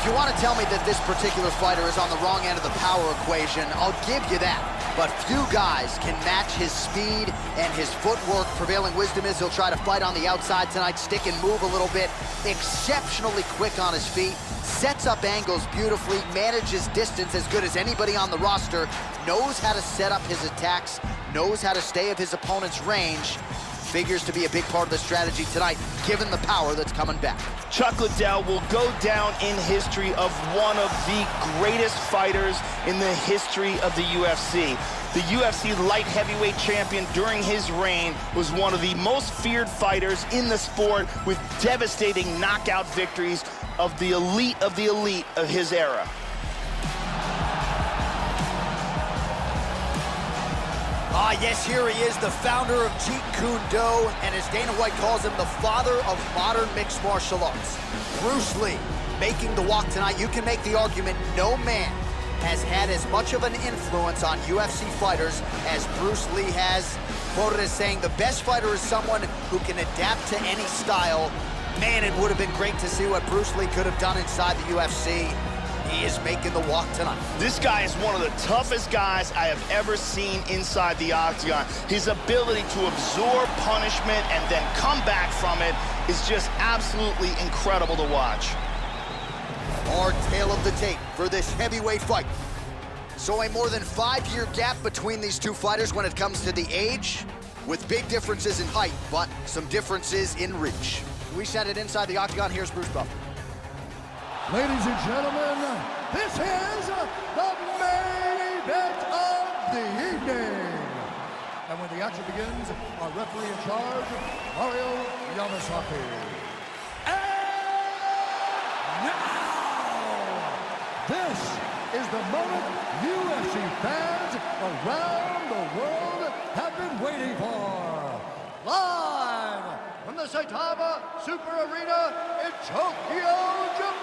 if you want to tell me that this particular fighter is on the wrong end of the power equation, I'll give you that. But few guys can match his speed and his footwork. Prevailing wisdom is he'll try to fight on the outside tonight, stick and move a little bit. Exceptionally quick on his feet, sets up angles beautifully, manages distance as good as anybody on the roster, knows how to set up his attacks, knows how to stay of his opponent's range. Figures to be a big part of the strategy tonight, given the power that's coming back. Chuck Liddell will go down in history of one of the greatest fighters in the history of the UFC. The UFC light heavyweight champion during his reign was one of the most feared fighters in the sport, with devastating knockout victories of the elite of his era. Ah, yes, here he is, the founder of Jeet Kune Do, and as Dana White calls him, the father of modern mixed martial arts. Bruce Lee, making the walk tonight. You can make the argument no man has had as much of an influence on UFC fighters as Bruce Lee has. Quoted as saying, the best fighter is someone who can adapt to any style. Man, it would have been great to see what Bruce Lee could have done inside the UFC. He is making the walk tonight. This guy is one of the toughest guys I have ever seen inside the octagon. His ability to absorb punishment and then come back from it is just absolutely incredible to watch. Our tale of the tape for this heavyweight fight. So a more than 5-year gap between these two fighters when it comes to the age, with big differences in height, but some differences in reach. We send it inside the octagon. Here's Bruce Buffer. Ladies and gentlemen, this is the main event of the evening. And when the action begins, our referee in charge, Mario Yamasaki. And now, this is the moment UFC fans around the world have been waiting for. Live from the Saitama Super Arena in Tokyo, Japan.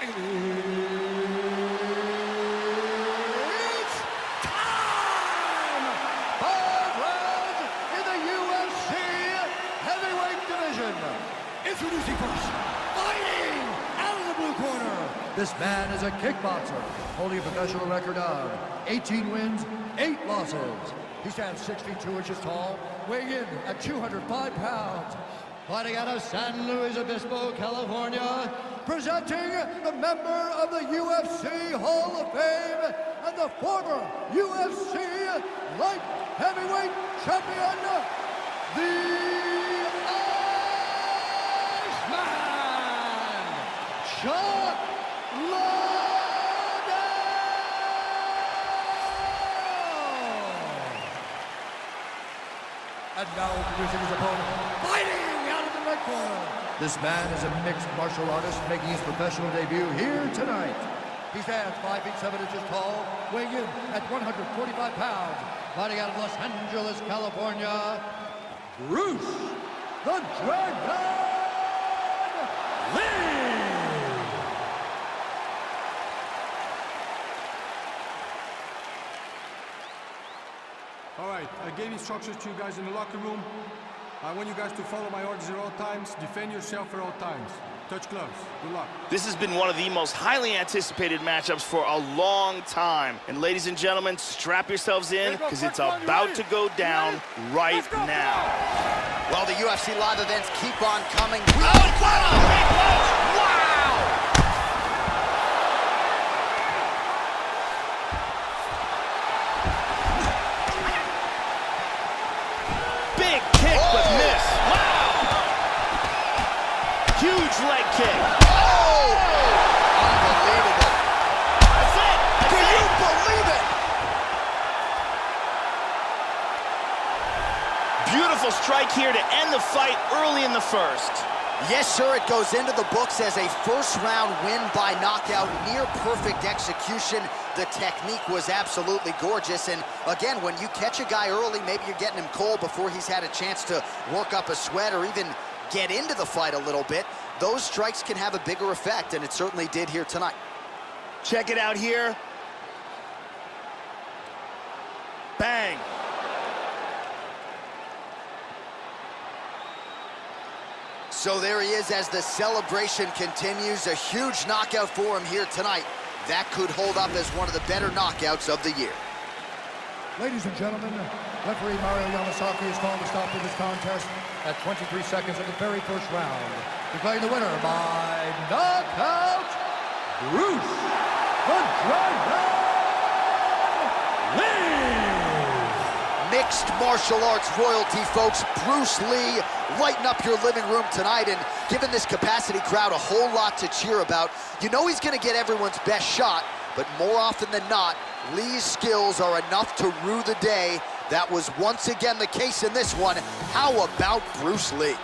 It's time! 5 rounds in the UFC heavyweight division. Introducing first, fighting out of the blue corner. This man is a kickboxer, holding a professional record of 18 wins, 8 losses. He stands 6 feet 2 inches tall, weighing in at 205 pounds. Fighting out of San Luis Obispo, California, presenting the member of the UFC Hall of Fame and the former UFC light heavyweight champion, the Iceman, Chuck Liddell. And now introducing his opponent, fighting out of the red corner. This man is a mixed martial artist making his professional debut here tonight. He stands 5 feet 7 inches tall, weighing in at 145 pounds. Fighting out of Los Angeles, California, Bruce the Dragon Lee. All right, I gave instructions to you guys in the locker room. I want you guys to follow my orders at all times, defend yourself at all times. Touch gloves. Good luck. This has been one of the most highly anticipated matchups for a long time. And ladies and gentlemen, strap yourselves in, because it's about to go down right now. Well, the UFC live events keep on coming. Wow! Big kick, but miss. Wow! Huge leg kick. Oh! Unbelievable. That's it. Do you believe it? Beautiful strike here to end the fight early in the first. Yes, sir, it goes into the books as a first-round win by knockout, near-perfect execution. The technique was absolutely gorgeous, and again, when you catch a guy early, maybe you're getting him cold before he's had a chance to work up a sweat or even get into the fight a little bit. Those strikes can have a bigger effect, and it certainly did here tonight. Check it out here. Bang. So there he is as the celebration continues. A huge knockout for him here tonight. That could hold up as one of the better knockouts of the year. Ladies and gentlemen, referee Mario Yamasaki is calling the stop to this contest at 23 seconds of the very first round. Declaring the winner by knockout, Bruce the Dragon Lee! Mixed martial arts royalty, folks. Bruce Lee lighting up your living room tonight and giving this capacity crowd a whole lot to cheer about. You know he's going to get everyone's best shot, but more often than not, Lee's skills are enough to rue the day. That was once again the case in this one. How about Bruce Lee?